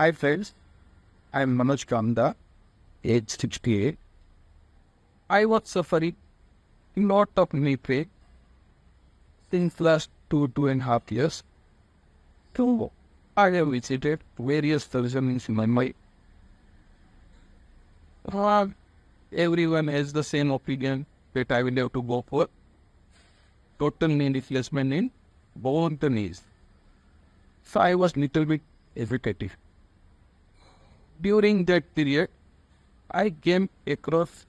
Hi friends, I am Manoj Kamda, age 68. I was suffering a lot of knee pain since last 2.5 years. So I have visited various surgeons in my mind. Everyone has the same opinion that I will have to go for total knee replacement in both the knees. So I was little bit hesitative. During that period, I came across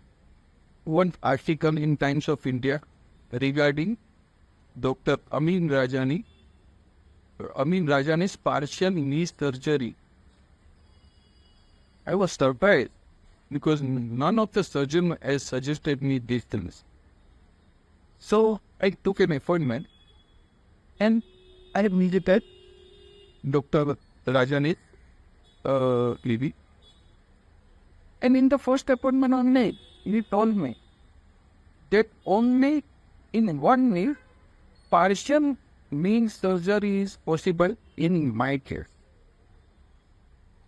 one article in Times of India regarding Dr. Amyn Rajani's partial knee surgery. I was surprised because none of the surgeons has suggested me these things. So I took an appointment and I visited Dr. Rajani's clinic. And in the first appointment only, he told me that only in one knee, partial knee surgery is possible in my case.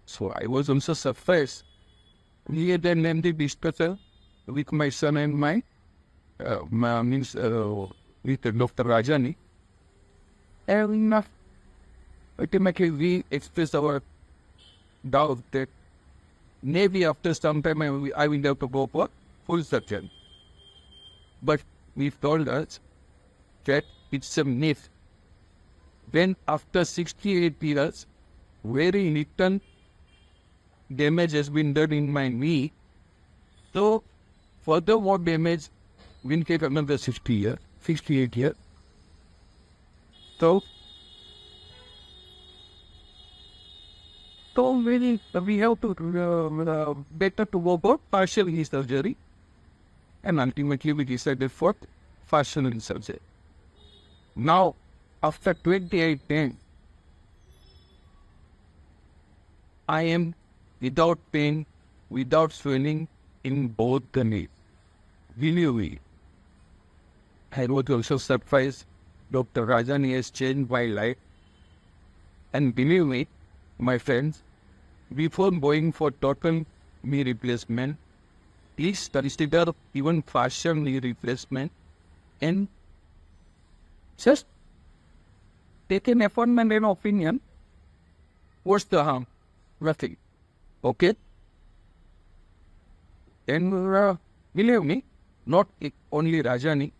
So I was also surprised. We had an lengthy discussion with my son and with Dr. Rajani. And ultimately we expressed our doubt that maybe after some time I will have to go for full surgery. But we told us that it's a myth. When after 68 years, very little damage has been done in my knee, so furthermore damage will take another 68 years. So we have to better to go for partial knee surgery, and ultimately we decided for partial knee surgery. Now, after 28 days, I am without pain, without swelling in both the knees. Believe me, I was also surprised. Dr. Rajani has changed my life. And believe me, my friends, before going for total knee replacement, please consider even partial knee replacement and just take an appointment and opinion. What's the harm? Nothing. Okay? And believe me, not only Rajani,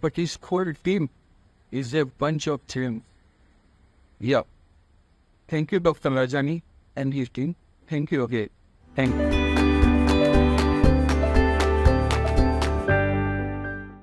but his whole team is a bunch of children. Yeah. Thank you, Dr. Rajani and his team. Thank you again. Thank you.